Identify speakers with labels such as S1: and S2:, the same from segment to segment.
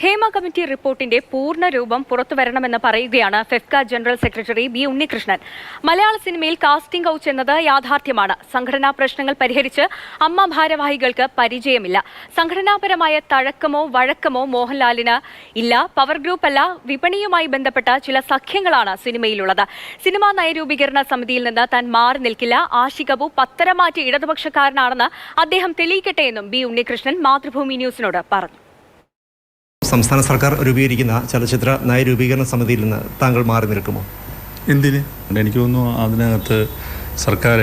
S1: Hema committee റിപ്പോർട്ടിന്റെ പൂർണ്ണ രൂപം പുറത്തുവരണമെന്ന് പറയുകയാണ് FEFKA general secretary B Unnikrishnan. മലയാള സിനിമയിൽ കാസ്റ്റിംഗ് കൗച്ച് എന്നത് യാഥാർത്ഥ്യമാണ്. സംഘടനാ പ്രശ്നങ്ങൾ പരിഹരിച്ച് അമ്മ ഭാരവാഹികൾക്ക് പരിചയമില്ല. സംഘടനാപരമായ തഴക്കമോ വഴക്കമോ മോഹൻലാലിന് ഇല്ല. പവർ ഗ്രൂപ്പ് അല്ല, വിപണിയുമായി ബന്ധപ്പെട്ട ചില സഖ്യങ്ങളാണ് സിനിമയിലുള്ളത്. സിനിമാ നയരൂപീകരണ സമിതിയിൽ നിന്ന് താൻ മാറി നിൽക്കില്ല. ആഷിഖബു പത്തരമാറ്റി ഇടതുപക്ഷക്കാരനാണെന്ന് അദ്ദേഹം തെളിയിക്കട്ടെ എന്നും ബി ഉണ്ണികൃഷ്ണൻ മാതൃഭൂമി ന്യൂസിനോട് പറഞ്ഞു.
S2: സംസ്ഥാന സർക്കാർ രൂപീകരിക്കുന്ന ചലച്ചിത്ര നയരൂപീകരണ സമിതിയിൽ നിന്ന് താങ്കൾ മാറി നിൽക്കുമോ?
S3: എന്തിന്? എനിക്ക് തോന്നുന്നു അതിനകത്ത് സർക്കാർ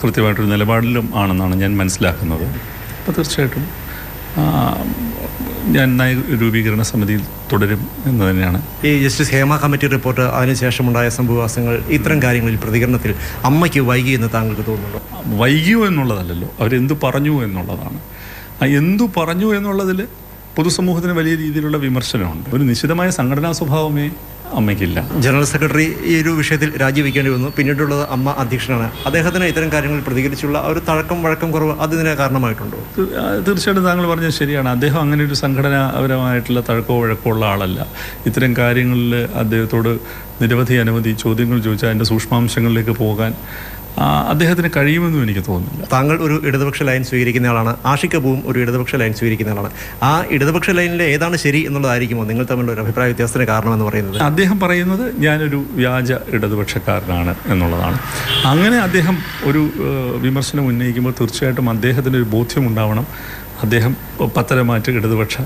S3: കൃത്യമായിട്ടൊരു നിലപാടിലും ആണെന്നാണ് ഞാൻ മനസ്സിലാക്കുന്നത്. അപ്പോൾ തീർച്ചയായിട്ടും ഞാൻ നയരൂപീകരണ സമിതിയിൽ തുടരും എന്ന് തന്നെയാണ്.
S2: ഈ ജസ്റ്റിസ് ഹേമ കമ്മിറ്റി റിപ്പോർട്ട് അതിനുശേഷമുണ്ടായ സംഭവവാസങ്ങൾ ഇത്തരം കാര്യങ്ങളിൽ പ്രതികരണത്തിൽ അമ്മയ്ക്ക് വൈകി എന്ന് താങ്കൾക്ക് തോന്നുന്നുണ്ടോ?
S3: വൈകിയോ എന്നുള്ളതല്ലല്ലോ, അവരെന്തു പറഞ്ഞു എന്നുള്ളതാണ്. എന്തു പറഞ്ഞു എന്നുള്ളതിൽ പൊതുസമൂഹത്തിന് വലിയ രീതിയിലുള്ള വിമർശനമുണ്ട്. ഒരു നിശ്ചിതമായ സംഘടനാ സ്വഭാവമേ അമ്മയ്ക്കില്ല.
S2: ജനറൽ സെക്രട്ടറി ഈ ഒരു വിഷയത്തിൽ രാജിവെക്കേണ്ടി വന്നു. പിന്നീടുള്ളത് അമ്മ അധ്യക്ഷനാണ്. അദ്ദേഹത്തിന് ഇത്തരം കാര്യങ്ങളിൽ പ്രതികരിച്ചുള്ള ഒരു തഴക്കം വഴക്കം കുറവ് അതിന് കാരണമായിട്ടുണ്ടോ?
S3: തീർച്ചയായിട്ടും താങ്കൾ പറഞ്ഞത് ശരിയാണ്. അദ്ദേഹം അങ്ങനെ ഒരു സംഘടനാപരമായിട്ടുള്ള തഴക്കമോ വഴക്കമോ ഉള്ള ആളല്ല. ഇത്തരം കാര്യങ്ങളിൽ അദ്ദേഹത്തോട് അനവധി ചോദ്യങ്ങൾ ചോദിച്ചാൽ അതിൻ്റെ സൂക്ഷ്മാംശങ്ങളിലേക്ക് പോകാൻ അദ്ദേഹത്തിന് കഴിയുമെന്നും എനിക്ക് തോന്നുന്നില്ല.
S2: താങ്കൾ ഒരു ഇടതുപക്ഷ ലൈൻ സ്വീകരിക്കുന്ന ആളാണ്. ആഷിഖബുവും ഒരു ഇടതുപക്ഷ ലൈൻ സ്വീകരിക്കുന്ന ആളാണ്. ആ ഇടതുപക്ഷ ലൈനിലെ ഏതാണ് ശരി എന്നുള്ളതായിരിക്കുമോ നിങ്ങൾ തമ്മിലുള്ള ഒരു അഭിപ്രായ വ്യത്യാസത്തിന് കാരണമെന്ന് പറയുന്നത്?
S3: അദ്ദേഹം പറയുന്നത് ഞാനൊരു വ്യാജ ഇടതുപക്ഷക്കാരനാണ് എന്നുള്ളതാണ്. അങ്ങനെ അദ്ദേഹം ഒരു വിമർശനം ഉന്നയിക്കുമ്പോൾ തീർച്ചയായിട്ടും അദ്ദേഹത്തിന് ഒരു ബോധ്യമുണ്ടാവണം അദ്ദേഹം പത്തരമാറ്റ് ഇടതുപക്ഷ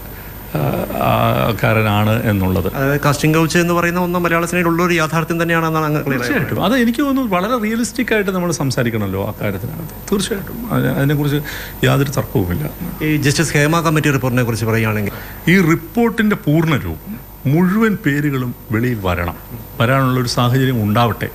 S3: കാരനാണ് എന്നുള്ളത്.
S2: കാസ്റ്റിംഗ് കൗച്ച് എന്ന് പറയുന്ന ഒന്നും മലയാള സിനിമയിലുള്ള ഒരു യാഥാർത്ഥ്യം തന്നെയാണെന്നാണ്.
S3: തീർച്ചയായിട്ടും അത് എനിക്ക് തോന്നുന്നു വളരെ റിയലിസ്റ്റിക് ആയിട്ട് നമ്മൾ സംസാരിക്കണമല്ലോ ആ കാര്യത്തിനകത്ത്. തീർച്ചയായിട്ടും അതിനെക്കുറിച്ച് യാതൊരു തർക്കവുമില്ല.
S2: ഈ ജസ്റ്റിസ് ഹേമ കമ്മിറ്റി റിപ്പോർട്ടിനെ കുറിച്ച് പറയുകയാണെങ്കിൽ
S3: ഈ റിപ്പോർട്ടിൻ്റെ പൂർണ്ണ രൂപം മുഴുവൻ പേരുകളും വെളിയിൽ വരാനുള്ളൊരു സാഹചര്യം ഉണ്ടാവട്ടെ.